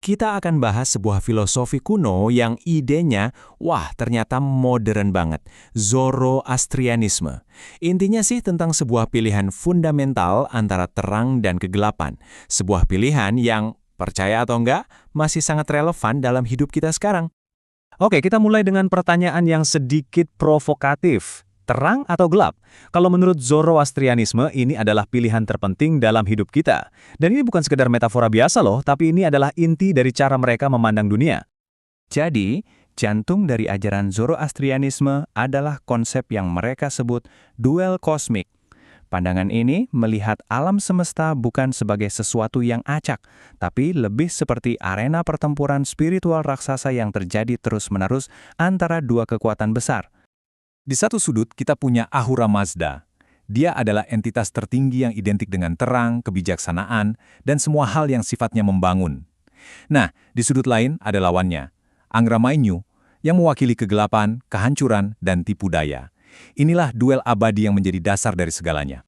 Kita akan bahas sebuah filosofi kuno yang idenya, wah ternyata modern banget. Zoroastrianisme. Intinya sih tentang sebuah pilihan fundamental antara terang dan kegelapan. Sebuah pilihan yang, percaya atau enggak, masih sangat relevan dalam hidup kita sekarang. Oke, kita mulai dengan pertanyaan yang sedikit provokatif. Terang atau gelap? Kalau menurut Zoroastrianisme, ini adalah pilihan terpenting dalam hidup kita. Dan ini bukan sekedar metafora biasa loh, tapi ini adalah inti dari cara mereka memandang dunia. Jadi, jantung dari ajaran Zoroastrianisme adalah konsep yang mereka sebut duel kosmik. Pandangan ini melihat alam semesta bukan sebagai sesuatu yang acak, tapi lebih seperti arena pertempuran spiritual raksasa yang terjadi terus-menerus antara dua kekuatan besar. Di satu sudut, kita punya Ahura Mazda. Dia adalah entitas tertinggi yang identik dengan terang, kebijaksanaan, dan semua hal yang sifatnya membangun. Nah, di sudut lain ada lawannya, Angra Mainyu, yang mewakili kegelapan, kehancuran, dan tipu daya. Inilah duel abadi yang menjadi dasar dari segalanya.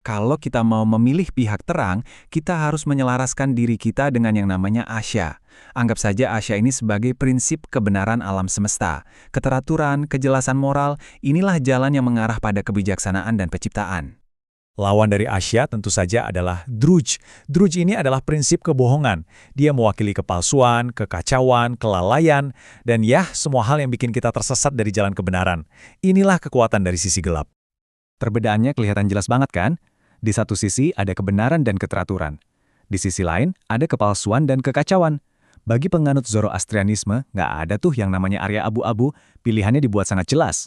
Kalau kita mau memilih pihak terang, kita harus menyelaraskan diri kita dengan yang namanya Asya. Anggap saja Asya ini sebagai prinsip kebenaran alam semesta. Keteraturan, kejelasan moral, inilah jalan yang mengarah pada kebijaksanaan dan penciptaan. Lawan dari Asya tentu saja adalah Druj. Druj ini adalah prinsip kebohongan. Dia mewakili kepalsuan, kekacauan, kelalaian, dan ya, semua hal yang bikin kita tersesat dari jalan kebenaran. Inilah kekuatan dari sisi gelap. Perbedaannya kelihatan jelas banget kan? Di satu sisi ada kebenaran dan keteraturan. Di sisi lain ada kepalsuan dan kekacauan. Bagi penganut Zoroastrianisme, nggak ada tuh yang namanya area abu-abu, pilihannya dibuat sangat jelas.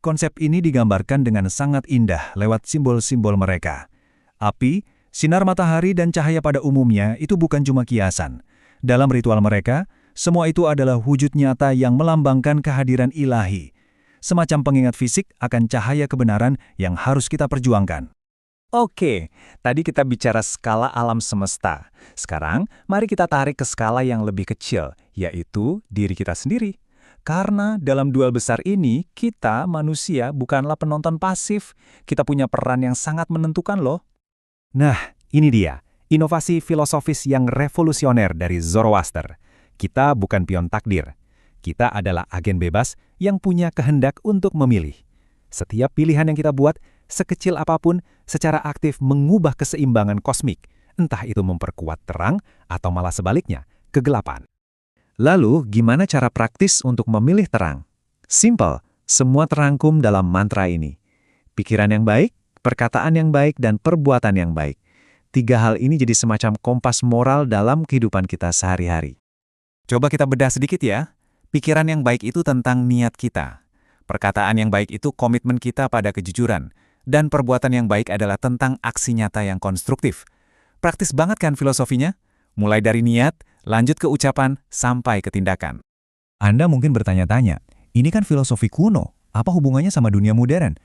Konsep ini digambarkan dengan sangat indah lewat simbol-simbol mereka. Api, sinar matahari dan cahaya pada umumnya itu bukan cuma kiasan. Dalam ritual mereka, semua itu adalah wujud nyata yang melambangkan kehadiran ilahi. Semacam pengingat fisik akan cahaya kebenaran yang harus kita perjuangkan. Oke, tadi kita bicara skala alam semesta. Sekarang, mari kita tarik ke skala yang lebih kecil, yaitu diri kita sendiri. Karena dalam duel besar ini, kita, manusia, bukanlah penonton pasif. Kita punya peran yang sangat menentukan loh. Nah, ini dia, inovasi filosofis yang revolusioner dari Zoroaster. Kita bukan pion takdir. Kita adalah agen bebas yang punya kehendak untuk memilih. Setiap pilihan yang kita buat, sekecil apapun, secara aktif mengubah keseimbangan kosmik, entah itu memperkuat terang atau malah sebaliknya, kegelapan. Lalu, gimana cara praktis untuk memilih terang? Simple, semua terangkum dalam mantra ini. Pikiran yang baik, perkataan yang baik, dan perbuatan yang baik. 3 hal ini jadi semacam kompas moral dalam kehidupan kita sehari-hari. Coba kita bedah sedikit ya. Pikiran yang baik itu tentang niat kita. Perkataan yang baik itu komitmen kita pada kejujuran. Dan perbuatan yang baik adalah tentang aksi nyata yang konstruktif. Praktis banget kan filosofinya? Mulai dari niat, lanjut ke ucapan, sampai ke tindakan. Anda mungkin bertanya-tanya, ini kan filosofi kuno, apa hubungannya sama dunia modern?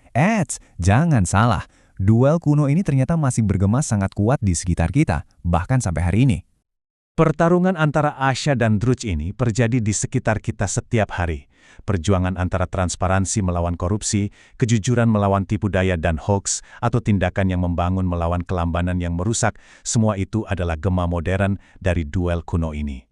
Jangan salah, duel kuno ini ternyata masih bergema sangat kuat di sekitar kita, bahkan sampai hari ini. Pertarungan antara Asya dan Druj ini terjadi di sekitar kita setiap hari. Perjuangan antara transparansi melawan korupsi, kejujuran melawan tipu daya dan hoax, atau tindakan yang membangun melawan kelambanan yang merusak, semua itu adalah gema modern dari duel kuno ini.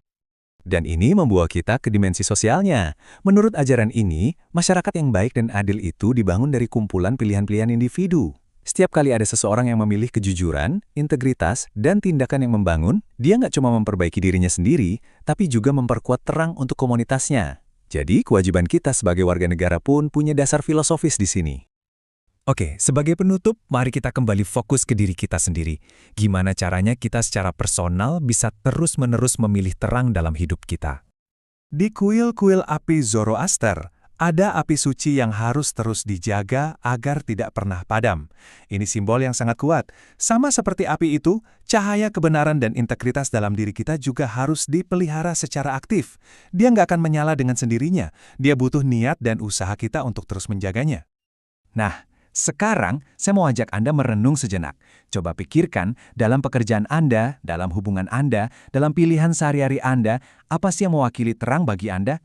Dan ini membawa kita ke dimensi sosialnya. Menurut ajaran ini, masyarakat yang baik dan adil itu dibangun dari kumpulan pilihan-pilihan individu. Setiap kali ada seseorang yang memilih kejujuran, integritas, dan tindakan yang membangun, dia nggak cuma memperbaiki dirinya sendiri, tapi juga memperkuat terang untuk komunitasnya. Jadi, kewajiban kita sebagai warga negara pun punya dasar filosofis di sini. Oke, sebagai penutup, mari kita kembali fokus ke diri kita sendiri. Gimana caranya kita secara personal bisa terus-menerus memilih terang dalam hidup kita? Di kuil-kuil api Zoroaster, ada api suci yang harus terus dijaga agar tidak pernah padam. Ini simbol yang sangat kuat. Sama seperti api itu, cahaya kebenaran dan integritas dalam diri kita juga harus dipelihara secara aktif. Dia nggak akan menyala dengan sendirinya. Dia butuh niat dan usaha kita untuk terus menjaganya. Nah, sekarang saya mau ajak Anda merenung sejenak. Coba pikirkan dalam pekerjaan Anda, dalam hubungan Anda, dalam pilihan sehari-hari Anda, apa sih yang mewakili terang bagi Anda?